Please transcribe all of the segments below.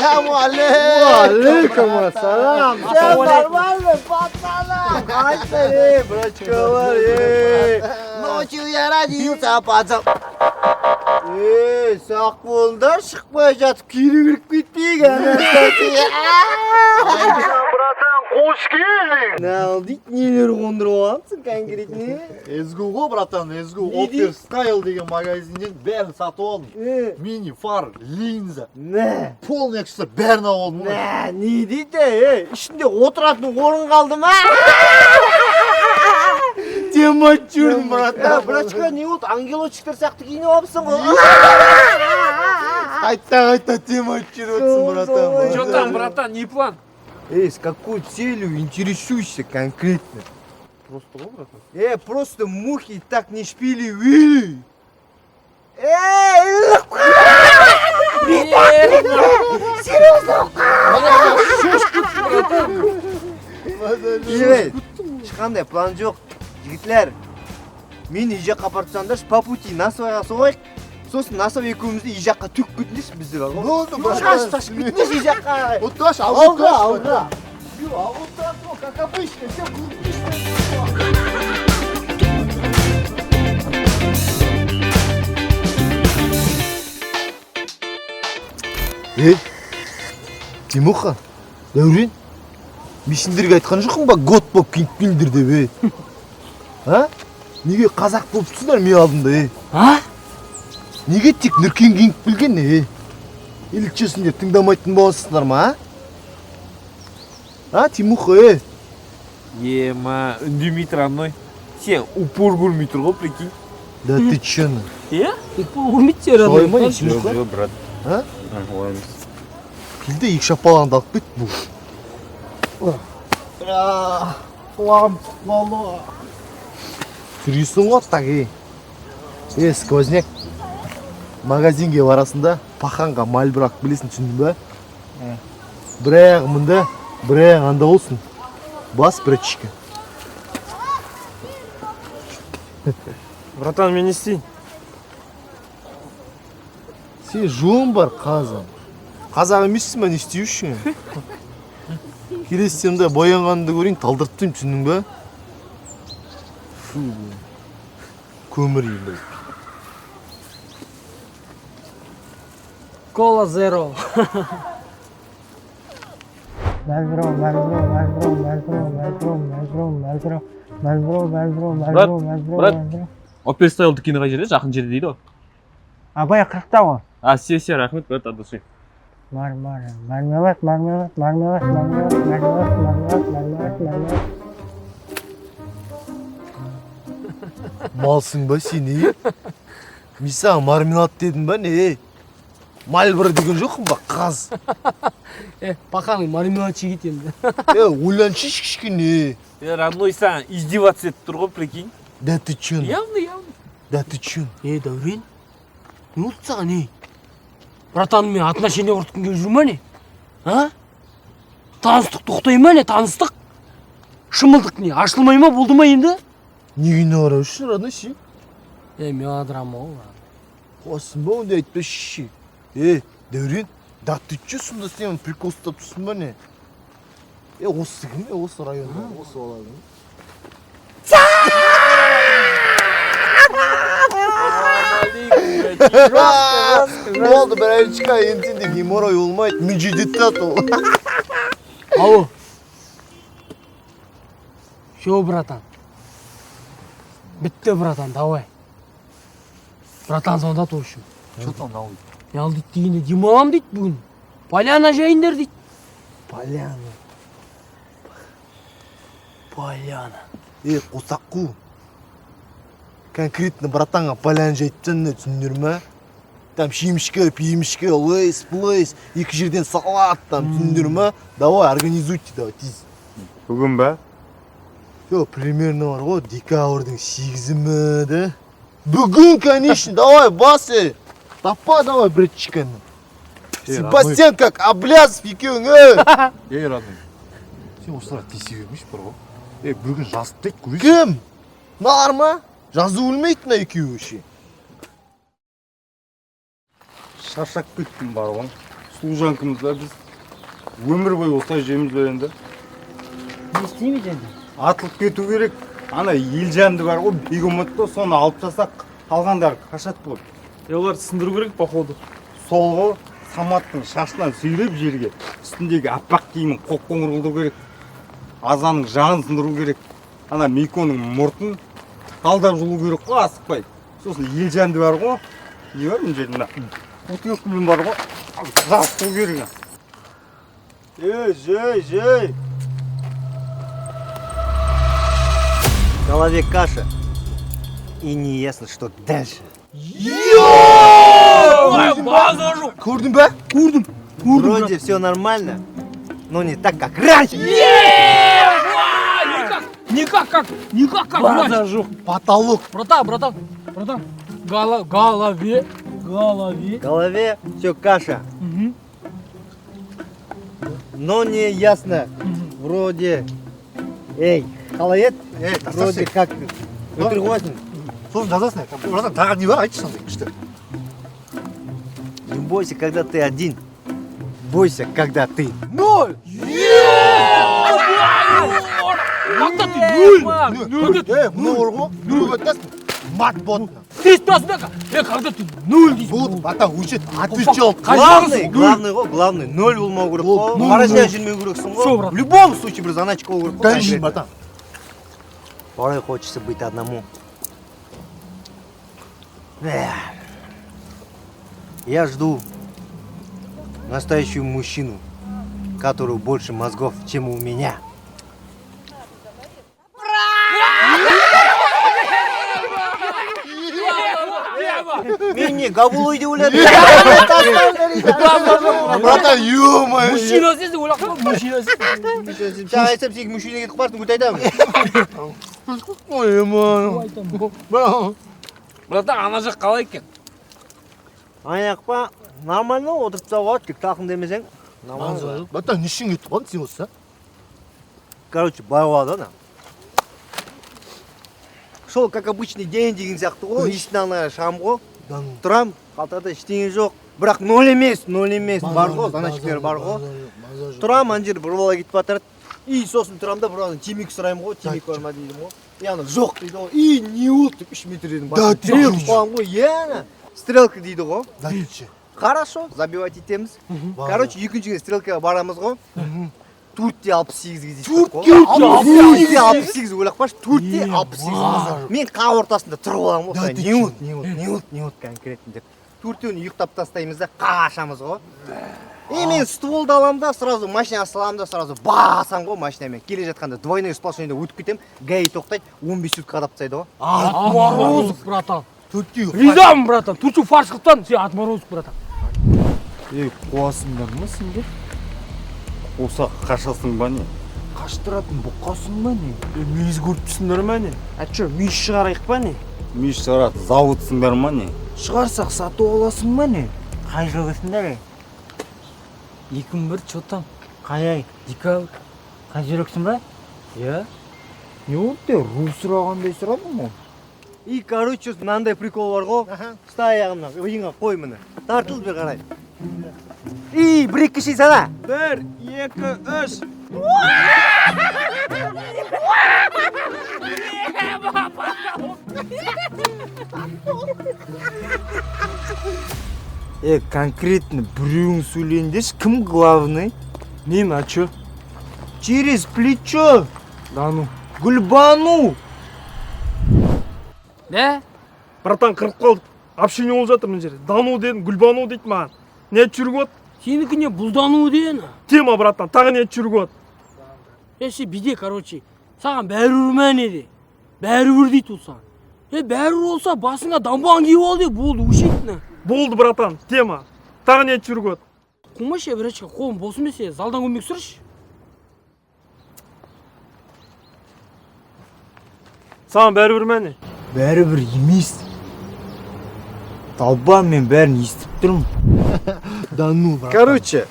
Алейкум ассалам. Все нормально, пацаны? Кайсы, брачковар, Ночью я родился, пацан. Сақ болыңдар, шықпай жатып, кері кіріп кетпейген. Братан, қош келдің. Не алдит, нелер қондырып алғансың конкретне? Ezgu ғой, братан, Ezgu. Opel Style деген магазиннен бәрін сатып алдым. Мини, фар, линза. Не? Полный аксессуар бәрін алдым. Не дейді? Ішінде отыратын орын қалды ма? Темат жүрдім, братан. Брачка, не болды? Ангелочектер сияқты киініп алыпсың ғой. Қайта темат жүріп братан. Что там, братан, не план? С какой целью интересуешься конкретно? Просто ғой, братан. Просто мухи так не шпили. Серьезно? Ешқандай план жоқ. Жігітлер, мен үй жаққа апарып тұрсаңдаршы, по пути насыбайға соғайық. Сосын насып екеумізді үй жаққа төк кетіндесің бізді баға. Болды, шашып кетіндесің үй жаққа. Уташ, Алға. Как обычно, все Тимоха, Дәурен, мен сендерге айтқан жоқпын ба год болып киініп келіңдер деп, Неге қазақ болып тұрсыңдар мен алдымда, Неге тек нүркен киініп келген, Или че сендер тыңдамайтын боласыңдар ма, Тимоха, Ема, үндемей тұр анной. Сен упор көрмей тұр ғой, прикинь. Да ты че, Упор көрмейді сен, солай ма не, Тимоха? Жоқ, брат. Олай емес. Келді екі шапалағанды алып кет бұл. Түрейсің ғой так, сквозняк. Магазинге барасында паханға мальбрақ білесің, түсіндің ба? Бірақ мұнда, бірақ анда болсын. Бас, братчика. Братан, мен не істейін? Сен жуын бар қазан. Қазақ емессің ба, не істеушің? Келесімде боянғанды көрейін, талдырттым, түсіндің ба? Көмір ел. Кола зеро. Брат, Opel Style дүкені қай жерде? Жақын жерде дейді ғой. Абай 40-та ғой. Сия, рахмет, брат, от души. Мармелад. Малсың ба сен, Мен саған мармелад дедім ба, не? Мальбір деген жоқпын ба, қаз. Пақаның мармелад шегет енді. Ойланшы кішкене. Родной саған издеваться етіп тұр ғой, прикинь. Да ты чын? Явно. Да ты чын? Дәурен, не болды саған, не? Братанымен отношение құртқың келіп жүр ма, не? Таныстық тоқтай ма, не? Таныстық? Шымылдық не? Ашылмай ма, болды ма енді? Негені ара үшін, родной сен? Мелодрама ғой. Қосын ба, онда айтпашы. Дәурен, да ты че сонда сен прикол ұстап тұрсың ба, не? Осы кім, осы районда, осы баладың? Болды, бір әйшіға енсен де геморрой олмайды, мен жедетті атыл. Алло. Шо, братан? Бітті, братан, давай. Братан звондат в общем. Что там на улице? Не ал дейді дегенде демалам дейді бүгін. Поляна жайындар дейді. Поляна. Қосаққу. Конкретно братанға поляна жайттан түсіндер ма? Там шемішкі, пемішкі, лейс, плейс, екі жерден салат, там түсіндер ма? Давай, организуйте, давай, тез. Бүгін ба? Примерно бар ғой, декабрьдің 8-і ме, да? Бүгін, конечно, давай, басы. Тапа, давай, братчиканы. Себастьян как облязов екеуің, родной. Сен осылар тесе бермеш бар ғой. Бүгін жазып дейді, көресің. Кім? Налар ма? Жазу өлмейді на екеуі ше. Шаршап кеттім бар ғой. служанкамыз да біз. Өмір бойы осылай жейміз бе енді. Не істейміз енді? Атылып кету керек. Ана елжанды бар ғой, бегемотты, соны алып тастақ, қалғандар қашат болып. Олар сындыру керек походу. Сол ғой, Саматтың шашынан сүйреп жерге, үстіндегі аппақ киімін қоқ-қоңыр қылдыру керек. Азаның жағын сындыру керек. Ана Миконың мұртын қалдап жұлу керек қой, асықпай. Сосын елжанды бар ғой, не бар мына жерде мына? Ұтық күлім бар ғой, жастыру керек. Жей. В голове каша. И не ясно, что дальше. Көрдің бе? Көрдім. Вроде все нормально, но не так, как раньше. Никак как Базар жоқ. Потолок. Братан. Голове. В голове все каша. Но не ясно. Вроде... Эй, халает? Вроде как... Өтірік қойсын. Сосын жазасың, братан, тағы не бар, айтшы сондай күшті. Не бойся, когда ты один. Бойся, когда ты... Ноль! Когда ты ноль? Мына бар ғой, нөл өттесің. Мат ботна. Ты спрашивай, когда ты ноль дейсің. Болды, бата учет, отвечал. Қай Главный ғой, главный. Нөл болмау керек қой. Нөл, Маразия нөл. жүрмеу керексің Всё, ғой. брат. В любом случае бір заначка болу керек қой. Конечно, братан. Порой хочется быть одному. Эх. Я жду настоящего мужчину, который больше мозгов, чем у меня. Мені габулу иди улет. Братан, ё-моё. Мужчина сіз ойлап қой, мужчина сіз. Жаңа айтсам сен мужчина кетіп қаласың, өте айтамын. Ой, Братан, ана жақ қалай екен? аяқ па, нормально отырып тастауға, тек тақын демесең. Нормально. Братан, нешін кетіп қалдың сен осы? Короче, былай болады ана. Сол, как обычный день деген сияқты ғой, есіктен шығам ғой. Тұрам, қалтада ештеңе жоқ. Бірақ нөл емес, бар ғой, заначкілер бар ғой. Тұрам, ана жер бір бала кетіп жатыр. И сосын тұрам да бір темекі сұраймын ғой, темекі бар ма деймін ғой. И ана жоқ дейді ғой. И не болды деп 3 метр едім. Да, стрелка қоямын ғой, ана. Стрелка дейді ғой. Дәтінші. Хорошо, забивать етеміз. Короче, екінші стрелкаға барамыз ғой. 4-68-ге дейсіз ғой. 4-68 ойлап қаш, 4-68. Мен қақ ортасында тұрып аламын ғой. Не от конкретно деп. 4-тен ұйықтап тастаймыз да, қашамыз ғой. И мен стволды аламын да, сразу машина саламын да, сразу басам ғой машинамен. Келе жатқанда двойной сплошныйда өтіп кетем, ГАИ тоқтайды, 15 сутка қадап тастайды ғой. Отморозок, братан. Ризамын, братан. Тучу фарш қылтан, сен отморозок, братан. Ей, қуасыңдар ма сендер? Оса қашасың ба не? Қаштыратын бұққасың ба не? Мүйіз көріпсіңдер ма не? Чо, мүйіз шығарайық па не? Мүйіз шығарат, зауытсыңдар ма не? Шығарсақ сату аласың ба не? Қай жүргісіңдер? 2-1 чотам. Қай? Декабр. Қай жүрексің ба? Е? Не болды? Ру сұрағандай сұрадың ғой? И, короче, мынандай прикол бар ғой. Ұста аяғымнан, иыңа қой міне. Тартыл бір қарай. И, 1-2 шей сана. 1, 2, 3. Конкретно біреуің сөйлейіндеш, кім главный? Мен, а чё? Через плечо. Да ну. Гүлбану. Не? Братан, қырып қалдық. Общение болып жатыр мына жерде. Дану дедім, Гүлбану дейді маған. Не жүріп от? Сенікі не бұлдану дейін? Тема, братан, тағы не жүріп от? Еші биде, короче, саған бәрібір мәне де. Бәрібір дейді ол саған. Бәрібір болса басыңа дамбан киіп ал де, болды, ушетіні. Болды, братан, тема. Тағы не жүріп от? Қумашы, бірачқа, қолым бос емес, залдан көмек сұрыш. Саған бәрібір мәне? Бәрібір емес. Талба мен бәрін естіп тұрмын. Да ну, брат. Короче,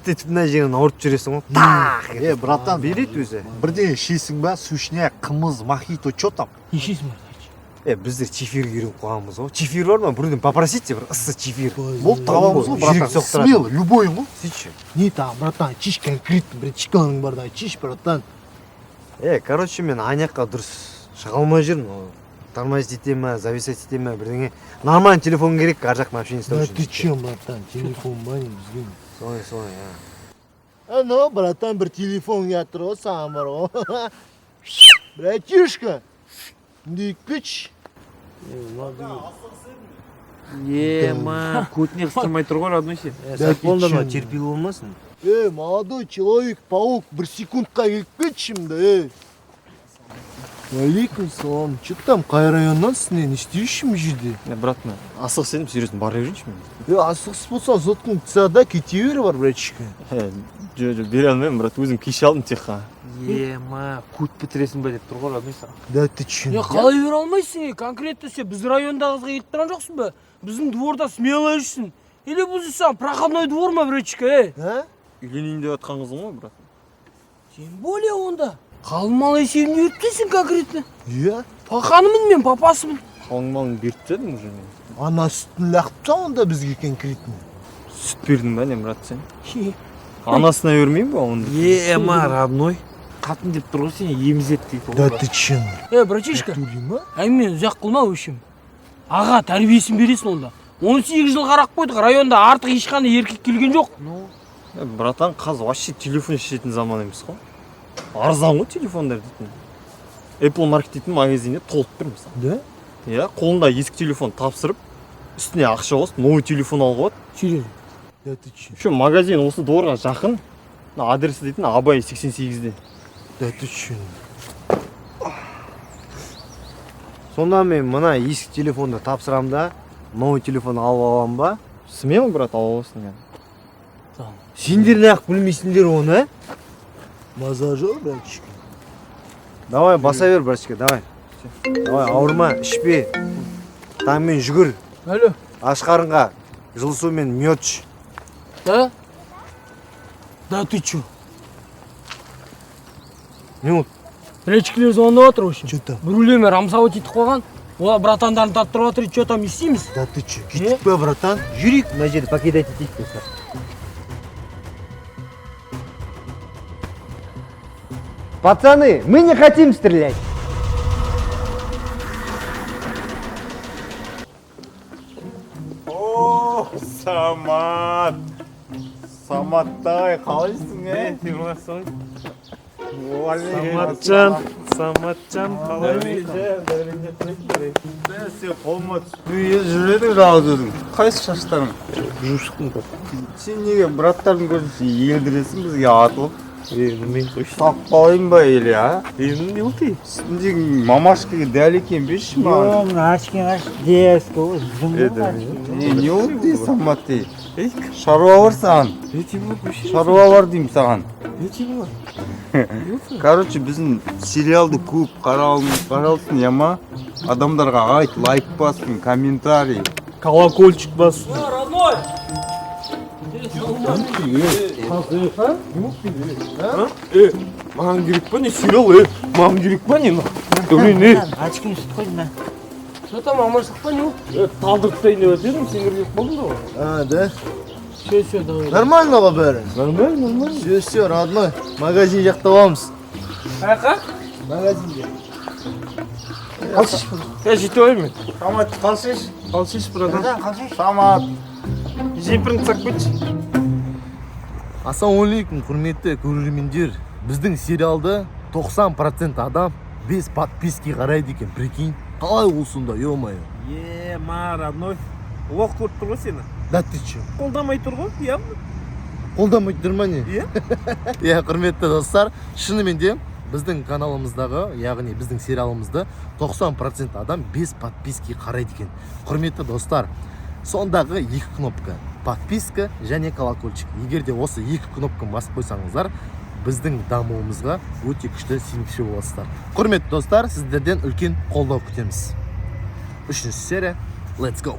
Тетіп мына жерін ауырып жүресің ғой. Тақ! братан, Берет өзі. бірден шейсің ба, сушняк, қымыз, мохито, чё там? Нешесің бар? Біздер чефир керек қоғамыз ғой. Чефир бар ма? Біреуден попросите, бір ыссы чефир. Болды, табамыз ғой, Жүрек братан. смело, любой ғой. Сөйтші. Не там, братан, чиш конкретно, бір чиканың бар да, чиш, братан. Короче, мен анаяққа дұрыс шыға алмай жүрмін. Тормозить ете ме, зависать ете ме, бірдеңе. Нормальный телефон керек, ар жақтан общение істеу Да үшін. ты чем, братан, телефон бар не бізген. Солай, Ну, братан, бір телефон жатыр ғой, саған бар ғой. Братишка, дикпіч. Ема, көтіне қыстырмай тұр ғой, родной сен. Сақполда ма, терпил болмасын. Молодой человек-паук, бір секундқа келіп кетшім да, Алейкум салам. Че там, қай районнансың, не істейшім жерде? Брат, мен асығыс едім, серьезно, бара берейінші мен. Асығыс болса, зоткың тсада кете бері бар, братишка. Бере алмаймын, брат, өзім кеше алдым текқа. Ема, көт бітіресің бе деп тұр ғой, родной саған. Да ты че? қалай бере алмайсың? Конкретно сен біздің районда қызға келіп тұрған жоқсың ба? Біздің дворда смело жүрсің. Или бұл саған проходной двор ма, братишка, Үйленейін деп атқан қызым ғой, брат. Тем более онда. Қалмал есебіне өрттейсің конкретно. Пақанымын мен, папасымын. Қалың берді дедім уже мен. Ана сүтін лақтыпса онда бізге конкретно. Сүт бердің ба, не, брат, сен? Анасына бермеймін ба онда? Ема, родной. Қатын деп тұр ғой сен, емізет дейді. Да ты че? Братишка, әңгімені ұзақ қылма өшім. Аға, тәрбиесін бересің онда. 18 жыл қарақ қойдық, районда артық ешқандай еркек келген жоқ. Братан, қазір вообще телефон шешетін заман емес қой. Арзан ғой телефондар дейтін. Apple Market дейтін магазинде толып тұр мысалы. Да? Қолында ескі телефон тапсырып, үстіне ақша қосып, новый телефон алуға болады. Серьезно? Да ты че? Şu магазин осы дворға жақын. Адресі дейтін Абай 88-де. Да ты че? Сонда мен мына ескі телефонды тапсырам да, новый телефон алып алам ба? Смело, брат, алып аласың. Сендер неғып білмейсіңдер оны, Маза жоқ, братишка. Давай, баса бер, братишка, давай. Давай, ауырма, ішпе. Таңмен жүгір. Алло. Аш қарынға, жылы сумен мед іш. Да? Да ты чё? Минут. Речкілер звондап отыр вообще. Че там? Біреулермен рамсауат етіп қойған. Олар братандарын таттырып отыр, что там істейміз? Да ты че? Кетіп па, братан? Жүрейік, мына жерді покидать етейік пе. Пацаны, мы не хотим стрелять. О, Самат. Саматтай, қалайсың, Саматжан, қалай? Сен қолыма түспей жүредің жалғыз өзің. Қайсы шаштарың? Жушықтың да. Сен неге браттардың көзінше елдіресің бізге атылып? Мен қойшы. Сақпалайын ба еле, а? Не ұлты? Үстіндегі мамашкаға дәл екен берші маған. Не ол дей, Самат дей. Шаруа бар саған. Шаруа бар деймін саған. Короче, біздің сериалды көп қаралсын, яма. Адамдарға айт, лайк бассын, комментарий. Колокольчик бас. Родной! Маған керек па не сериал, маған керек па не? Ачкин сүт қойдым да. Что там, амырсық па не? Талдыртайын деп өтедім, сендер келіп қалдың да ғой. А, да? Все, давай. Нормально ғой бәрі? Нормально. Все, родной. Магазин жақта боламыз. Қайқа? Магазинде. Жетіп алайын мен. Самат, қалшиш. Қалшиш, братан. Самат. Жемпірін тсақ кетші. Ассалаумалейкум, құрметті көрермендер. Біздің сериалды 90% адам без подписки қарайды екен, прикинь. Қалай ол сонда, ё-моё. Ема, родной. Лоқ көріп тұр ғой сені. Да ты че? Қолдамай тұр ғой, явно. Қолдамайды тұр ма не? Иә, құрметті достар, шынымен де біздің каналымыздағы, яғни біздің сериалымызды 90% адам без подписки қарайды екен. Құрметті достар, сондағы екі кнопка, подписка және колокольчик. Егер де осы екі кнопканы басып қойсаңыздар, біздің дамуымызға өте күшті себепші боласыздар. Құрметті достар, сіздерден үлкен қолдау күтеміз. 3-ші серия, let's go!